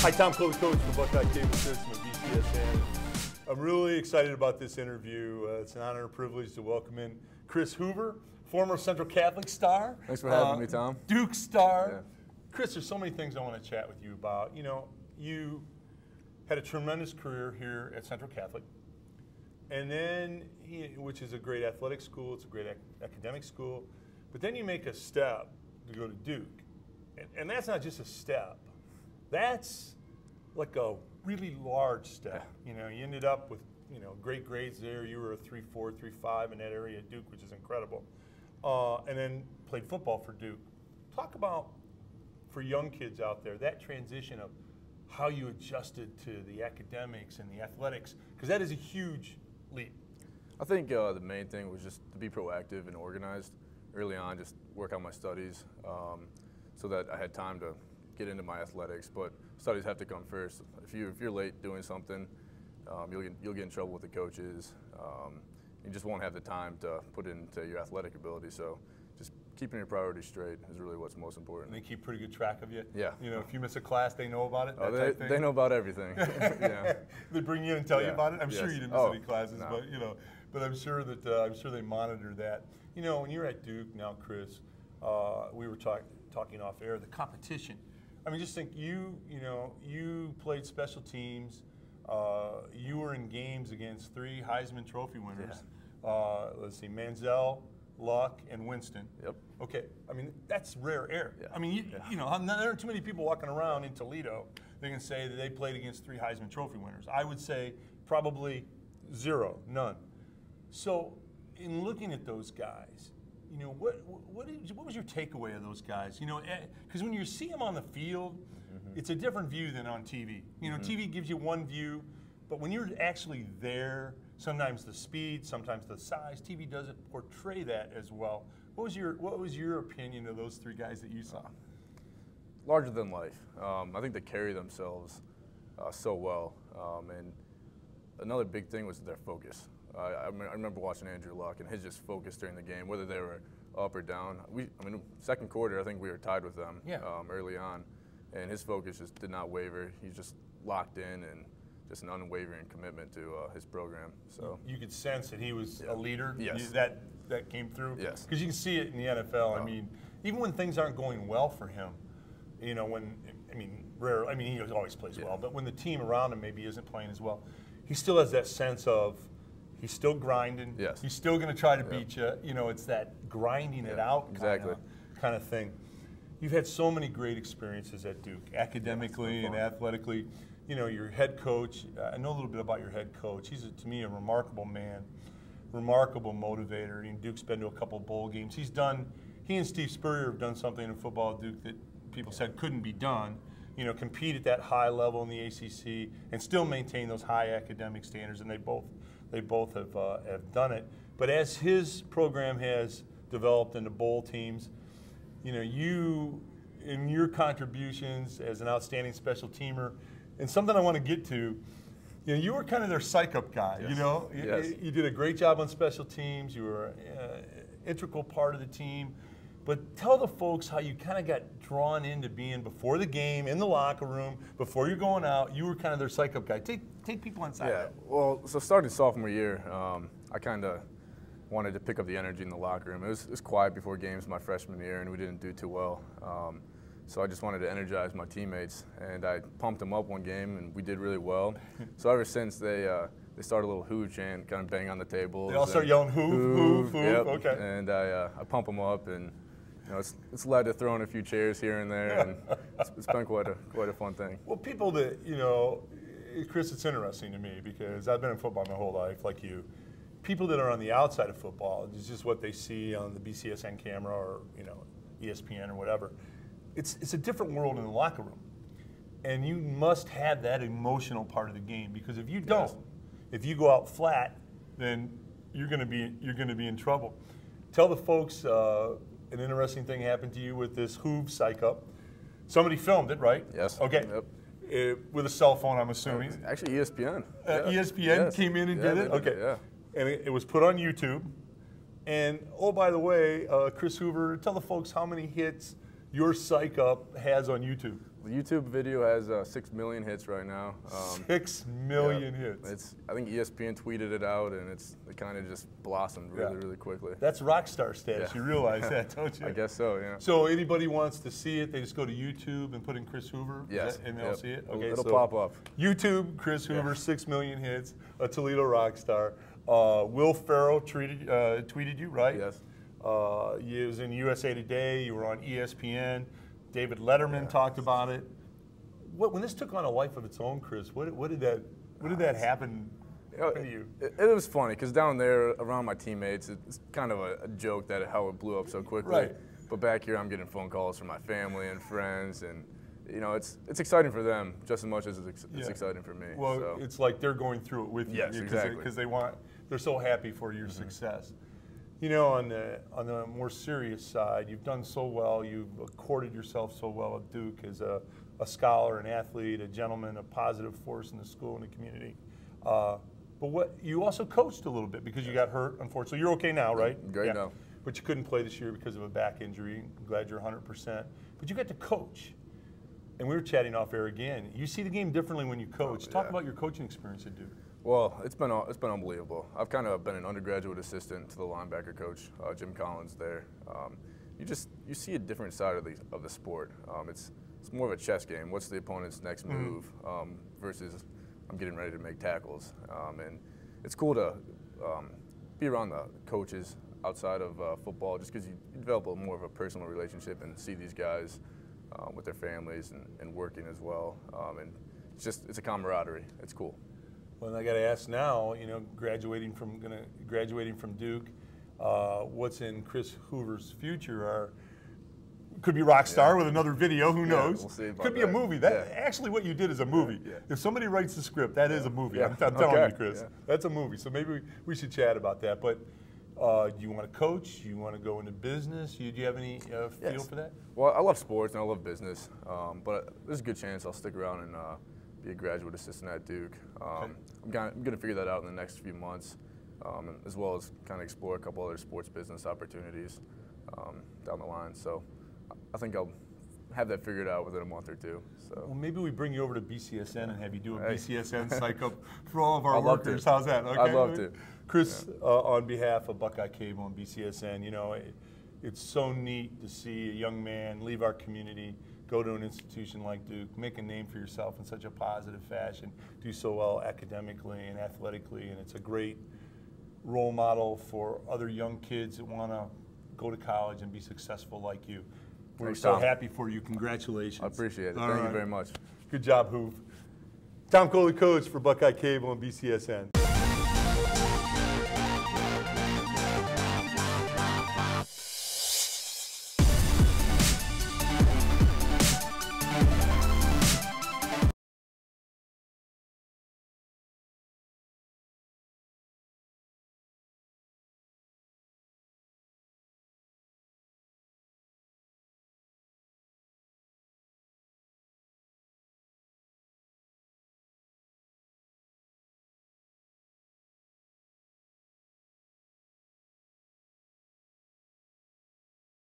Hi, Tom Cole, coach from Buckeye Cable System at BCSN. I'm really excited about this interview. It's an honor and privilege to welcome in Chris Hoover, former Central Catholic star. Thanks for having me, Tom. Duke star. Yeah. Chris, there's so many things I want to chat with you about. You know, you had a tremendous career here at Central Catholic, and then, which is a great athletic school, it's a great academic school, but then you make a step to go to Duke. And that's not just a step. That's like a really large step. You know, you ended up with, great grades there. You were a 3.4, 3.5 in that area at Duke, which is incredible. And then played football for Duke. Talk about, for young kids out there, that transition of how you adjusted to the academics and the athletics, because that is a huge leap. I think the main thing was just to be proactive and organized early on, just work on my studies so that I had time to get into my athletics, but studies have to come first. If you're late doing something, you'll get in trouble with the coaches. You just won't have the time to put into your athletic ability. So just keeping your priorities straight is really what's most important. And they keep pretty good track of you. Yeah. You know, if you miss a class, they know about it. Oh, they know about everything. Yeah. They bring you in and tell you about it. I'm sure you didn't miss any classes, no. but I'm sure that they monitor that. You know, when you're at Duke now, Chris, we were talking off air. The competition. I mean, just think you played special teams. You were in games against 3 Heisman Trophy winners. Yeah. Let's see, Manziel, Luck, and Winston. Yep. Okay, I mean, that's rare air. Yeah. I mean, there aren't too many people walking around in Toledo that can say that they played against 3 Heisman Trophy winners. I would say probably 0, none. So, in looking at those guys, what was your takeaway of those guys? Because when you see them on the field, it's a different view than on TV. TV gives you one view, but when you're actually there, sometimes the speed, sometimes the size, TV doesn't portray that as well. What was your opinion of those 3 guys that you saw? Larger than life. I think they carry themselves so well. And another big thing was their focus. I remember watching Andrew Luck and his just focus during the game, whether they were up or down. Second quarter, I think we were tied with them early on, and his focus just did not waver. He just locked in and just an unwavering commitment to his program. So you could sense that he was a leader. Yes. That came through. Yes. Because you can see it in the NFL. I mean, even when things aren't going well for him, he always plays well, but when the team around him maybe isn't playing as well, he still has that sense of he's still grinding. Yes. He's still going to try to beat you. It's that grinding it out kind of thing. You've had so many great experiences at Duke, academically and athletically. Your head coach, I know a little bit about your head coach. He's, to me, a remarkable man, remarkable motivator. Duke's been to a couple bowl games. He and Steve Spurrier have done something in football at Duke that people said couldn't be done. Compete at that high level in the ACC and still maintain those high academic standards, and they both have done it. But as his program has developed into bowl teams, you in your contributions as an outstanding special teamer, and something I want to get to, you were kind of their psych-up guy. Yes. You did a great job on special teams. You were an integral part of the team. But tell the folks how you kind of got drawn into being before the game, in the locker room, before you're going out. You were kind of their psych-up guy. Take people inside. Yeah, well, so starting sophomore year, I kind of wanted to pick up the energy in the locker room. It was quiet before games my freshman year, and we didn't do too well. So I just wanted to energize my teammates, and I pumped them up one game, and we did really well. So ever since they started a little Hoo chant, kind of bang on the table. They all start yelling Hoo, Hoo, yep. Okay. And I pump them up, and it's led to throwing a few chairs here and there, and it's been quite a fun thing. Well, people that Chris, it's interesting to me because I've been in football my whole life, like you. People that are on the outside of football, it's just what they see on the BCSN camera or ESPN or whatever. It's a different world in the locker room, and you must have that emotional part of the game because if you don't, if you go out flat, then you're going to be in trouble. Tell the folks an interesting thing happened to you with this Hoover psych-up. Somebody filmed it, right? Yes. Okay. Yep. With a cell phone, I'm assuming. Actually, ESPN. ESPN came in and did it? Okay. Yeah. And it was put on YouTube. And, oh, by the way, Chris Hoover, tell the folks how many hits your psych-up has on YouTube. The YouTube video has 6 million hits right now. 6 million hits. I think ESPN tweeted it out, and it kind of just blossomed really quickly. That's rock star status. You realize that, don't you? I guess so. Yeah. So anybody wants to see it, they just go to YouTube and put in Chris Hoover. Yes. And they'll see it. Okay. It'll pop up. YouTube, Chris Hoover, 6 million hits, a Toledo rock star. Will Ferrell tweeted you, right? Yes. You was in USA Today. You were on ESPN. David Letterman talked about it. When this took on a life of its own, Chris, what did that happen to you? It was funny because down there around my teammates, it's kind of a joke that how it blew up so quickly. Right. But back here, I'm getting phone calls from my family and friends, and it's exciting for them just as much as it's exciting for me. Well, so. It's like they're going through it with you. Yes, exactly. Because they're so happy for your success. You know, on the more serious side, you've done so well. You've accorded yourself so well at Duke as a scholar, an athlete, a gentleman, a positive force in the school and the community. But you also coached a little bit because you got hurt, unfortunately. You're okay now, right? Great now. But you couldn't play this year because of a back injury. I'm glad you're 100%. But you got to coach. And we were chatting off air again. You see the game differently when you coach. Talk about your coaching experience at Duke. Well, it's been unbelievable. I've kind of been an undergraduate assistant to the linebacker coach, Jim Collins there. You see a different side of the sport. It's more of a chess game. What's the opponent's next move versus I'm getting ready to make tackles. And it's cool to be around the coaches outside of football just because you develop more of a personal relationship and see these guys with their families and working as well. And it's a camaraderie. It's cool. Well, I got to ask now, graduating from Duke, what's in Chris Hoover's future? Could be rock star with another video. Who knows? We'll see about could be that. A movie. Actually, what you did is a movie. If somebody writes the script, that is a movie. I'm telling you, Chris, that's a movie. So maybe we should chat about that. But do you want to coach? Do you want to go into business? Do you have any feel for that? Well, I love sports and I love business, but there's a good chance I'll stick around and be a graduate assistant at Duke. I'm going to figure that out in the next few months, as well as kind of explore a couple other sports business opportunities down the line. So I think I'll have that figured out within a month or two. So. Well, maybe we bring you over to BCSN and have you do a BCSN psych up for all of our workers. How's that? Okay. I'd love to. Chris, on behalf of Buckeye Cable and BCSN, it's so neat to see a young man leave our community, go to an institution like Duke, make a name for yourself in such a positive fashion, do so well academically and athletically, and it's a great role model for other young kids that want to go to college and be successful like you. We're so happy for you. Congratulations. I appreciate it. Thank you very much. Good job, Hoove. Tom Coley, coach for Buckeye Cable and BCSN.